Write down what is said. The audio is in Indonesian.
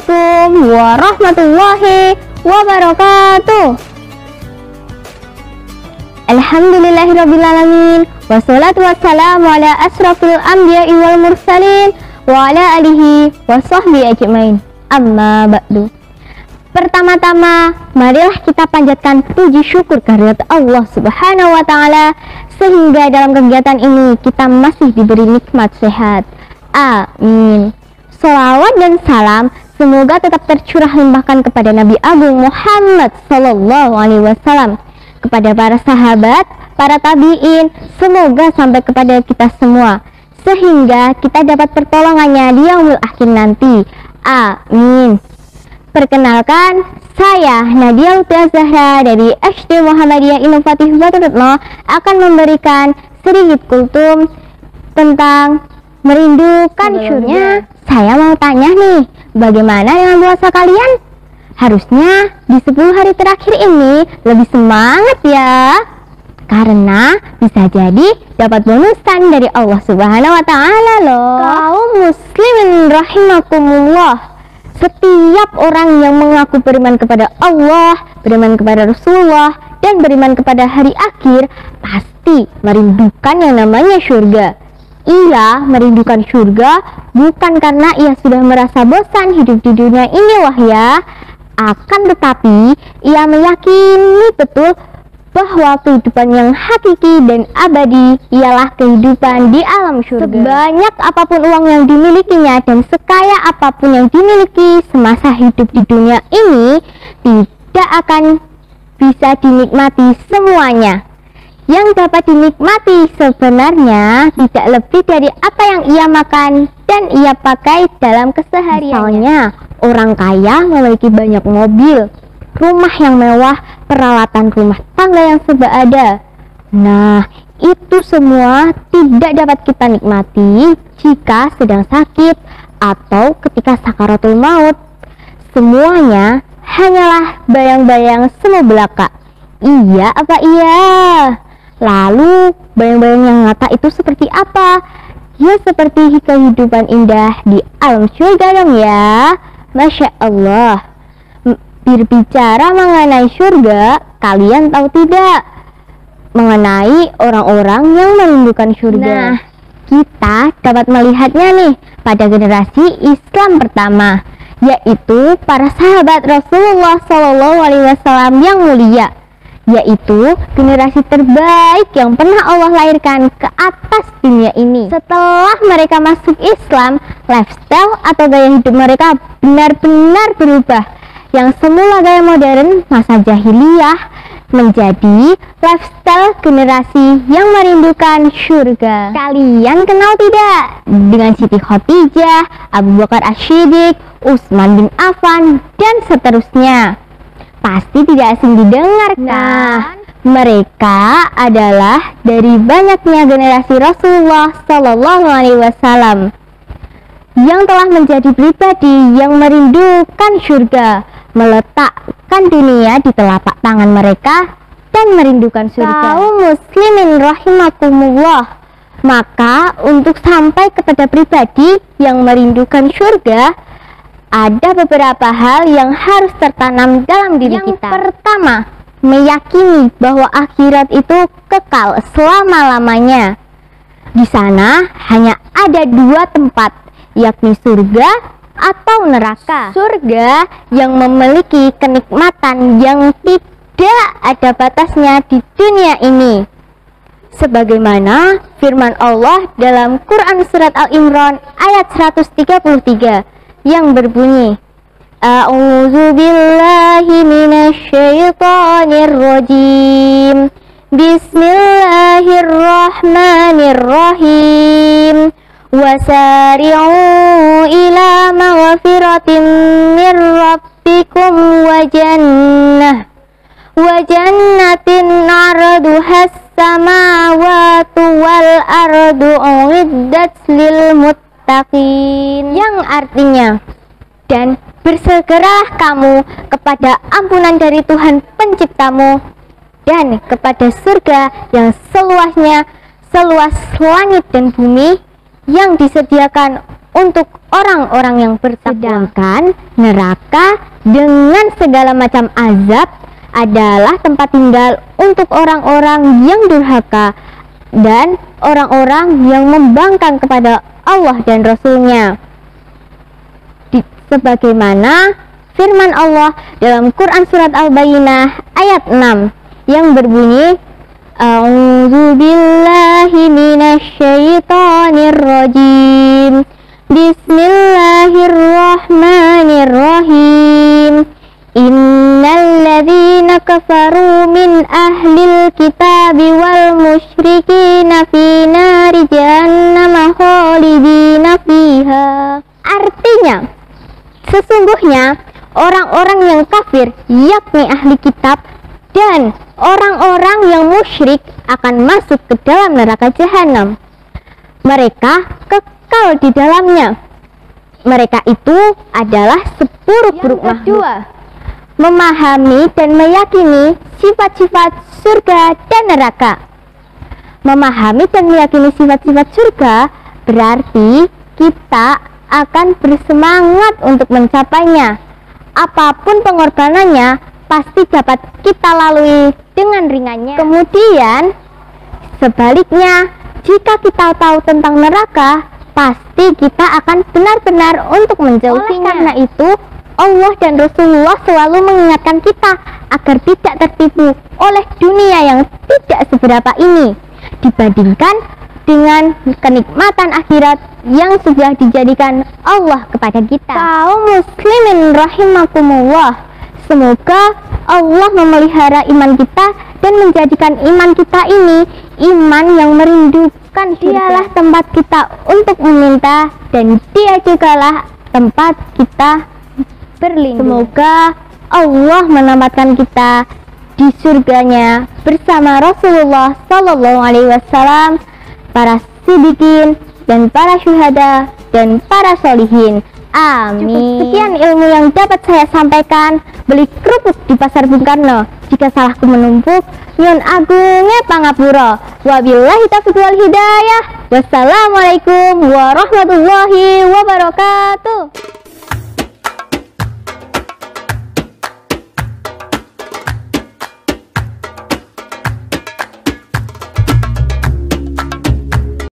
Assalamualaikum warahmatullahi wabarakatuh. Alhamdulillahirrabbilalamin. Wassalatu wassalamu ala asrafil anbiya'i wal mursalin wa ala alihi wa sahbihi ajmain. Amma ba'du. Pertama-tama, marilah kita panjatkan puji syukur kehadirat Allah Subhanahu wa Ta'ala, sehingga dalam kegiatan ini kita masih diberi nikmat sehat. Amin. Sholawat dan salam semoga tetap tercurah limpahkan kepada Nabi Agung Muhammad Sallallahu Alaihi Wasallam, kepada para sahabat, para tabi'in, semoga sampai kepada kita semua, sehingga kita dapat pertolongannya di yaumil akhir nanti. Amin. Perkenalkan, saya Nadia Lutfi Zahra dari SD Muhammadiyah Inovatif Batu Retno akan memberikan sedikit kultum tentang merindukan surga. Saya mau tanya nih, bagaimana dengan puasa kalian? Harusnya di 10 hari terakhir ini lebih semangat ya, karena bisa jadi dapat bonusan dari Allah Subhanahu wa Ta'ala loh. Kaum muslimin rahimakumullah, setiap orang yang mengaku beriman kepada Allah, beriman kepada Rasulullah, dan beriman kepada hari akhir pasti merindukan yang namanya surga. Ia merindukan surga bukan karena ia sudah merasa bosan hidup di dunia ini wah ya, akan tetapi ia meyakini betul bahwa kehidupan yang hakiki dan abadi ialah kehidupan di alam surga. Sebanyak apapun uang yang dimilikinya dan sekaya apapun yang dimiliki semasa hidup di dunia ini tidak akan bisa dinikmati semuanya. Yang dapat dinikmati sebenarnya tidak lebih dari apa yang ia makan dan ia pakai dalam kesehariannya. Misalnya, orang kaya memiliki banyak mobil, rumah yang mewah, peralatan rumah tangga yang serba ada. Nah, itu semua tidak dapat kita nikmati jika sedang sakit atau ketika sakaratul maut. Semuanya hanyalah bayang-bayang semu belaka. Iya apa iya? Lalu bayang-bayang yang nyata itu seperti apa? Ya seperti kehidupan indah di alam surga dong ya. Masya Allah. Berbicara mengenai surga, kalian tahu tidak mengenai orang-orang yang merindukan surga? Nah, kita dapat melihatnya nih pada generasi Islam pertama, yaitu para sahabat Rasulullah Shallallahu Alaihi Wasallam yang mulia, yaitu generasi terbaik yang pernah Allah lahirkan ke atas dunia ini. Setelah mereka masuk Islam, lifestyle atau gaya hidup mereka benar-benar berubah. Yang semula gaya modern masa jahiliyah menjadi lifestyle generasi yang merindukan surga. Kalian kenal tidak dengan Siti Khadijah, Abu Bakar As-Siddiq, Utsman bin Affan, dan seterusnya? Pasti tidak asing didengar kan? Nah, mereka adalah dari banyaknya generasi Rasulullah Sallallahu Alaihi Wasallam yang telah menjadi pribadi yang merindukan surga, meletakkan dunia di telapak tangan mereka dan merindukan surga. Kaum muslimin rahimakumullah, maka untuk sampai kepada pribadi yang merindukan surga, ada beberapa hal yang harus tertanam dalam diri kita. Yang pertama, meyakini bahwa akhirat itu kekal selama-lamanya. Di sana hanya ada 2 tempat, yakni surga atau neraka. Surga yang memiliki kenikmatan yang tidak ada batasnya di dunia ini, sebagaimana firman Allah dalam Quran Surat Al-Imran ayat 133 yang berbunyi, A'udzu billahi minasyaitonir rajim. Bismillahirrahmanirrahim. Wasari'u ila maghfiratin mir rabbikum wa jannatin 'arduhas samawati wal ardu uiddat lil muttaqin, yang artinya, dan bersegeralah kamu kepada ampunan dari Tuhan penciptamu dan kepada surga yang seluas langit dan bumi yang disediakan untuk orang-orang yang bertakwa. Sedangkan neraka dengan segala macam azab adalah tempat tinggal untuk orang-orang yang durhaka dan orang-orang yang membangkang kepada Allah dan Rasul-Nya. Sebagaimana firman Allah dalam Quran surat Al-Bayyinah ayat 6 yang berbunyi, A'udzu billahi minasyaitonir rajim. Bismillahirrahmanirrahim. Innal ladzina kafaru min ahlil kitabi wal musyrikina fi nari jahannam khalidina fiha. Artinya, sesungguhnya orang-orang yang kafir, yakni ahli kitab dan orang-orang yang musyrik akan masuk ke dalam neraka jahanam. Mereka kekal di dalamnya. Mereka itu adalah seburuk-buruk makhluk. Memahami dan meyakini sifat-sifat surga dan neraka. Memahami dan meyakini sifat-sifat surga berarti kita akan bersemangat untuk mencapainya. Apapun pengorbanannya pasti dapat kita lalui dengan ringannya. Kemudian sebaliknya, jika kita tahu tentang neraka, pasti kita akan benar-benar untuk menjauhinya. Oleh karena itu, Allah dan Rasulullah selalu mengingatkan kita agar tidak tertipu oleh dunia yang tidak seberapa ini dibandingkan dengan kenikmatan akhirat yang sudah dijadikan Allah kepada kita. Kaum muslimin rahimakumullah, semoga Allah memelihara iman kita dan menjadikan iman kita ini iman yang merindukan. Dialah tempat kita untuk meminta dan Dia jugalah tempat kita berlindung. Semoga Allah menempatkan kita di surganya bersama Rasulullah Sallallahu Alaihi Wasallam, para siddiqin dan para syuhada dan para solihin. Amin. Cukup sekian ilmu yang dapat saya sampaikan. Beli kerupuk di Pasar Bung Karno. Jika salahku menumpuk, nyun agungnya pangapura. Wabillahi taufiq wal hidayah. Wassalamualaikum warahmatullahi wabarakatuh.